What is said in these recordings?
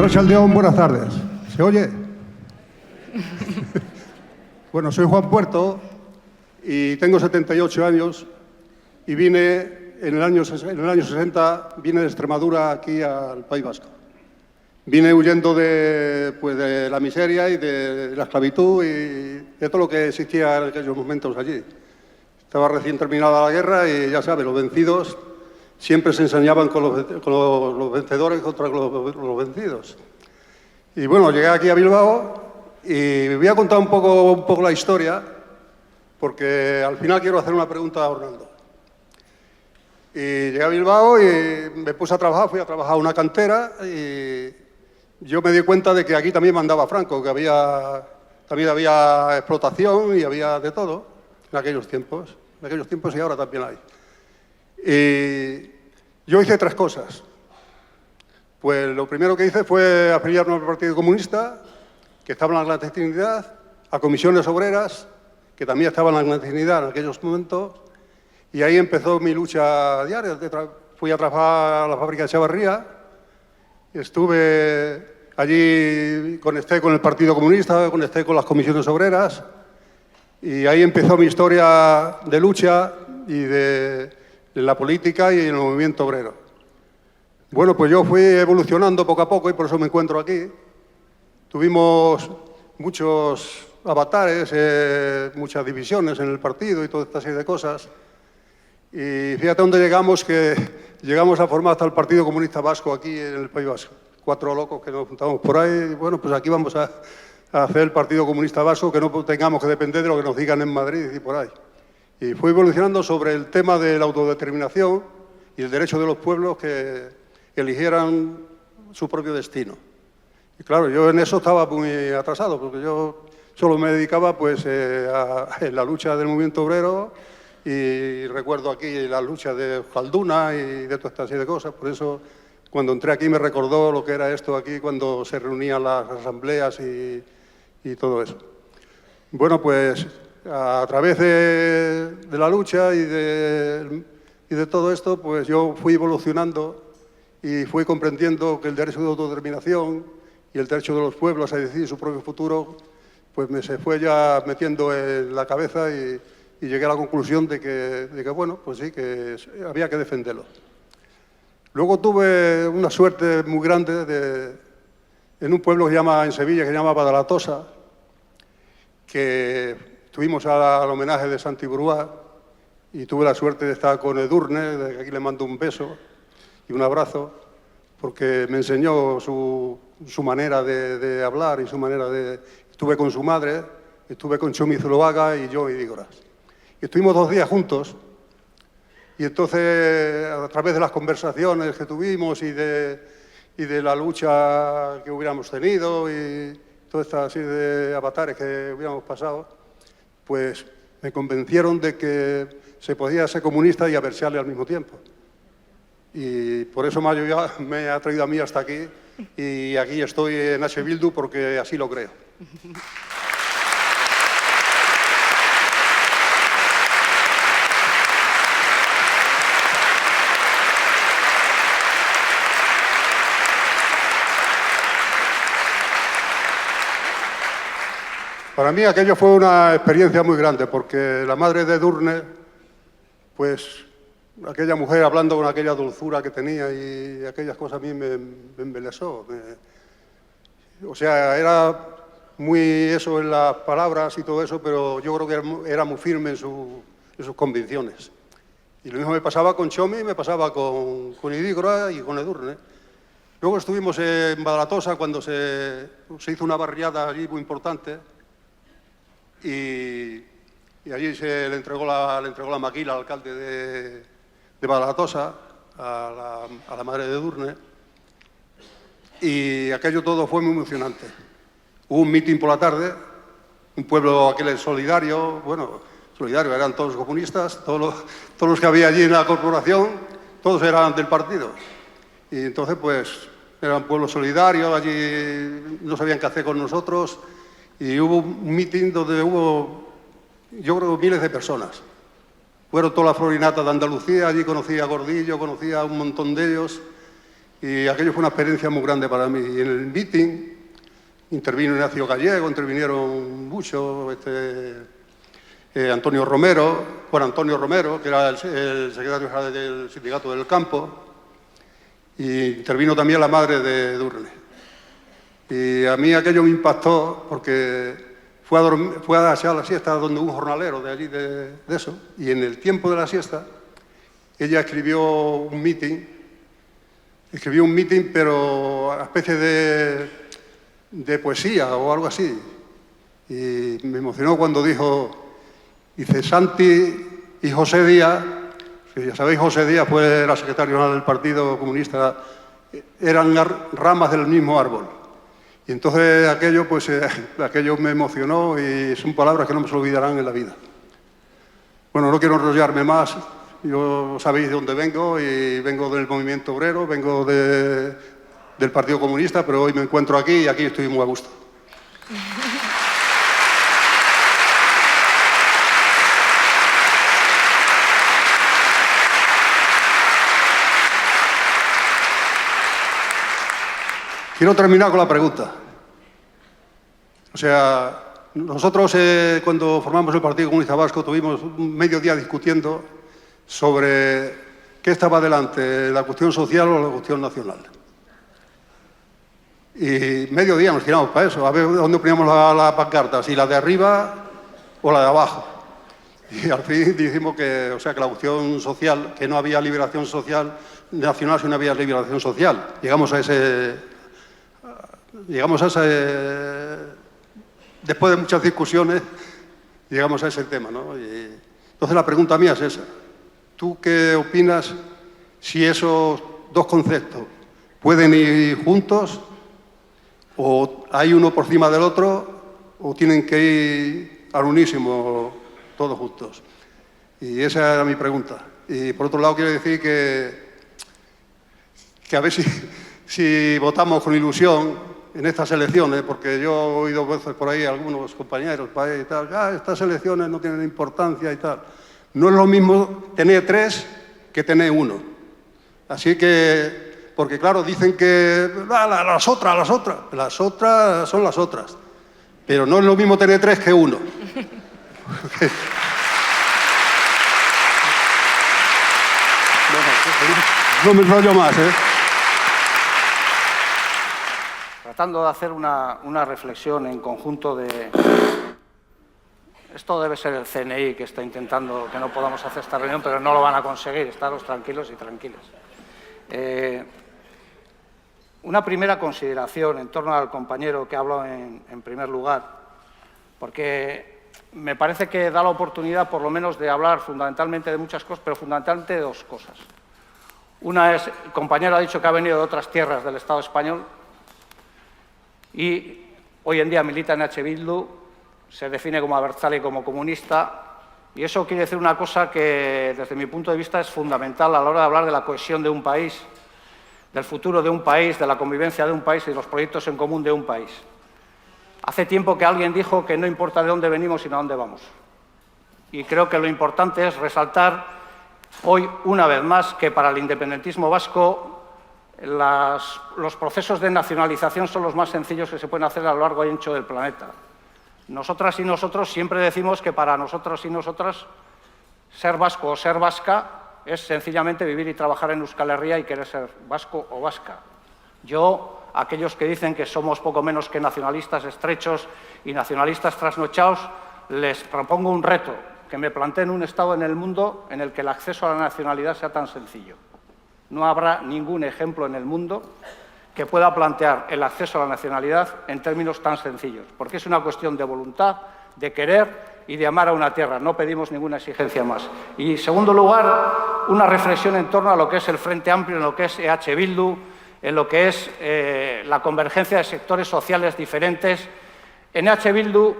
Arrachaldeón, buenas tardes. ¿Se oye? Bueno, soy Juan Puerto y tengo 78 años y vine en el año 60, vine de Extremadura aquí al País Vasco. Vine huyendo de la miseria y de la esclavitud y de todo lo que existía en aquellos momentos allí. Estaba recién terminada la guerra y ya sabes, los vencidos siempre se ensañaban con los vencedores contra los vencidos. Y bueno, llegué aquí a Bilbao y voy a contar un poco la historia, porque al final quiero hacer una pregunta a Orlando. Y llegué a Bilbao y me puse a trabajar, fui a trabajar a una cantera y yo me di cuenta de que aquí también mandaba Franco, que también había explotación y había de todo en aquellos tiempos y ahora también hay. Y yo hice 3 cosas. Pues lo primero que hice fue afiliarme al Partido Comunista, que estaba en la clandestinidad, a comisiones obreras, que también estaban en la clandestinidad en aquellos momentos, y ahí empezó mi lucha diaria. Fui a trabajar a la fábrica de Chavarría, estuve allí, conecté con el Partido Comunista, conecté con las comisiones obreras, y ahí empezó mi historia de lucha y de la política y en el movimiento obrero. Bueno, pues yo fui evolucionando poco a poco y por eso me encuentro aquí. Tuvimos muchos avatares, muchas divisiones en el partido y toda esta serie de cosas. Y fíjate dónde llegamos, que llegamos a formar hasta el Partido Comunista Vasco aquí en el País Vasco. 4 locos que nos juntamos por ahí. Y bueno, pues aquí vamos a hacer el Partido Comunista Vasco, que no tengamos que depender de lo que nos digan en Madrid y por ahí. Y fui evolucionando sobre el tema de la autodeterminación y el derecho de los pueblos que eligieran su propio destino. Y claro, yo en eso estaba muy atrasado, porque yo solo me dedicaba pues a la lucha del movimiento obrero y recuerdo aquí la lucha de Jalduna y de toda esta serie de cosas. Por eso, cuando entré aquí me recordó lo que era esto aquí, cuando se reunían las asambleas y todo eso. Bueno, pues a través de la lucha y de todo esto, pues yo fui evolucionando y fui comprendiendo que el derecho de autodeterminación y el derecho de los pueblos a decidir su propio futuro, pues se fue ya metiendo en la cabeza y llegué a la conclusión de que bueno, pues sí, que había que defenderlo. Luego tuve una suerte muy grande en un pueblo en Sevilla, que se llama Badalatosa, que tuvimos al homenaje de Santi Brouard y tuve la suerte de estar con Edurne, de que aquí le mando un beso y un abrazo, porque me enseñó su manera de hablar y su manera de... Estuve con su madre, estuve con Chomi Zuloaga y yo y Dígoras. Y estuvimos 2 días juntos y entonces, a través de las conversaciones que tuvimos y de la lucha que hubiéramos tenido y toda esta serie de avatares que hubiéramos pasado, pues me convencieron de que se podía ser comunista y aversiarle al mismo tiempo. Y por eso me ha traído a mí hasta aquí y aquí estoy en H. Bildu porque así lo creo. Para mí aquello fue una experiencia muy grande porque la madre de Edurne, pues aquella mujer hablando con aquella dulzura que tenía y aquellas cosas a mí me embelesó. O sea, era muy eso en las palabras y todo eso, pero yo creo que era muy firme en sus convicciones. Y lo mismo me pasaba con Chomi, me pasaba con Idígora y con Edurne. Luego estuvimos en Badalatosa cuando se hizo una barriada allí muy importante y allí se le entregó la maquila al alcalde de Badalatosa, a la madre de Edurne, y aquello todo fue muy emocionante. Hubo un mitin por la tarde, un pueblo aquel solidario, bueno, solidario, eran todos comunistas, todos los que había allí en la corporación, todos eran del partido. Y entonces, pues, era un pueblo solidario, allí no sabían qué hacer con nosotros, y hubo un mitin donde hubo, yo creo, miles de personas. Fueron toda la florinata de Andalucía, allí conocí a Gordillo, conocí a un montón de ellos, Y aquello fue una experiencia muy grande para mí. Y en el meeting intervino Ignacio Gallego, intervinieron muchos, Antonio Romero, Juan Antonio Romero, que era el secretario general del Sindicato del Campo, y intervino también la madre de Edurne. Y a mí aquello me impactó porque fue a echar la siesta donde un jornalero de allí, de eso, y en el tiempo de la siesta ella escribió un meeting, pero a especie de poesía o algo así. Y me emocionó cuando dice, Santi y José Díaz, que ya sabéis, José Díaz era secretario general del Partido Comunista, eran ramas del mismo árbol. Y entonces aquello me emocionó y son palabras que no me se olvidarán en la vida. Bueno, no quiero enrollarme más. Yo sabéis de dónde vengo y vengo del movimiento obrero, vengo del Partido Comunista, pero hoy me encuentro aquí y aquí estoy muy a gusto. Quiero terminar con la pregunta. O sea, nosotros cuando formamos el Partido Comunista Vasco tuvimos un mediodía discutiendo sobre qué estaba adelante, la cuestión social o la cuestión nacional. Y mediodía nos tiramos para eso, a ver dónde poníamos la pancarta, si la de arriba o la de abajo. Y al fin dijimos que la cuestión social, que no había liberación social nacional si no había liberación social. Llegamos a ese... Después de muchas discusiones, llegamos a ese tema, ¿no? Entonces la pregunta mía es esa. ¿Tú qué opinas si esos dos conceptos pueden ir juntos o hay uno por encima del otro o tienen que ir al unísimo todos juntos? Y esa era mi pregunta. Y por otro lado quiero decir que a ver si votamos con ilusión en estas elecciones, porque yo he oído veces por ahí a algunos compañeros y tal, estas elecciones no tienen importancia y tal. No es lo mismo tener 3 que tener 1. Así que, porque claro, dicen que las otras son las otras. Pero no es lo mismo tener 3 que 1. No me enrollo más, ¿eh? Tratando de hacer una reflexión en conjunto de... Esto debe ser el CNI que está intentando que no podamos hacer esta reunión, pero no lo van a conseguir, estaros tranquilos y tranquilas. Una primera consideración en torno al compañero que ha hablado en primer lugar, porque me parece que da la oportunidad por lo menos de hablar fundamentalmente de muchas cosas, pero fundamentalmente de 2 cosas. Una es, el compañero ha dicho que ha venido de otras tierras del Estado español y hoy en día milita en H. Bildu, se define como abertzale y como comunista, y eso quiere decir una cosa que, desde mi punto de vista, es fundamental a la hora de hablar de la cohesión de un país, del futuro de un país, de la convivencia de un país y de los proyectos en común de un país. Hace tiempo que alguien dijo que no importa de dónde venimos, sino a dónde vamos. Y creo que lo importante es resaltar hoy, una vez más, que para el independentismo vasco los procesos de nacionalización son los más sencillos que se pueden hacer a lo largo y ancho del planeta. Nosotras y nosotros siempre decimos que para nosotros y nosotras ser vasco o ser vasca es sencillamente vivir y trabajar en Euskal Herria y querer ser vasco o vasca. Yo, aquellos que dicen que somos poco menos que nacionalistas estrechos y nacionalistas trasnochados, les propongo un reto, que me planteen un Estado en el mundo en el que el acceso a la nacionalidad sea tan sencillo. No habrá ningún ejemplo en el mundo que pueda plantear el acceso a la nacionalidad en términos tan sencillos, porque es una cuestión de voluntad, de querer y de amar a una tierra. No pedimos ninguna exigencia más. Y, en segundo lugar, una reflexión en torno a lo que es el Frente Amplio, en lo que es EH Bildu, en lo que es la convergencia de sectores sociales diferentes. En EH Bildu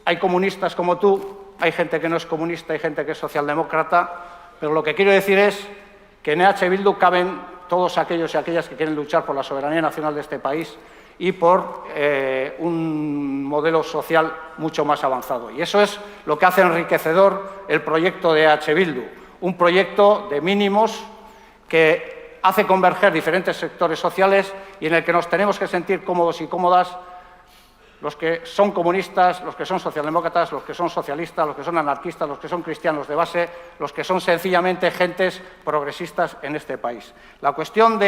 hay comunistas como tú, hay gente que no es comunista, hay gente que es socialdemócrata, pero lo que quiero decir es que en EH Bildu caben todos aquellos y aquellas que quieren luchar por la soberanía nacional de este país y por un modelo social mucho más avanzado. Y eso es lo que hace enriquecedor el proyecto de EH Bildu, un proyecto de mínimos que hace converger diferentes sectores sociales y en el que nos tenemos que sentir cómodos y cómodas los que son comunistas, los que son socialdemócratas, los que son socialistas, los que son anarquistas, los que son cristianos de base, los que son sencillamente gentes progresistas en este país. La cuestión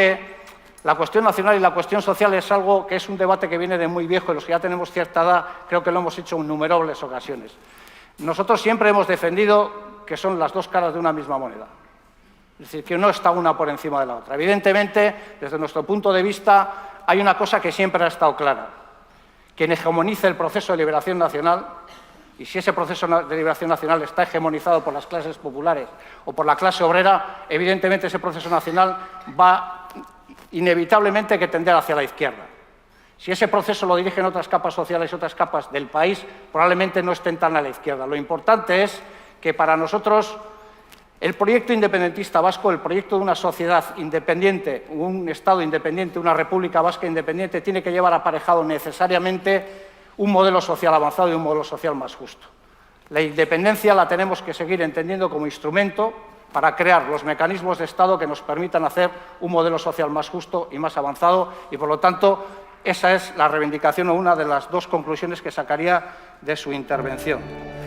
nacional y la cuestión social es algo que es un debate que viene de muy viejo y los que ya tenemos cierta edad creo que lo hemos hecho en innumerables ocasiones. Nosotros siempre hemos defendido que son las dos caras de una misma moneda. Es decir, que no está una por encima de la otra. Evidentemente, desde nuestro punto de vista, hay una cosa que siempre ha estado clara. Quien hegemonice el proceso de liberación nacional, y si ese proceso de liberación nacional está hegemonizado por las clases populares o por la clase obrera, evidentemente ese proceso nacional va inevitablemente que tender hacia la izquierda. Si ese proceso lo dirigen otras capas sociales y otras capas del país, probablemente no estén tan a la izquierda. Lo importante es que para nosotros el proyecto independentista vasco, el proyecto de una sociedad independiente, un Estado independiente, una República Vasca independiente, tiene que llevar aparejado necesariamente un modelo social avanzado y un modelo social más justo. La independencia la tenemos que seguir entendiendo como instrumento para crear los mecanismos de Estado que nos permitan hacer un modelo social más justo y más avanzado y, por lo tanto, esa es la reivindicación o una de las dos conclusiones que sacaría de su intervención.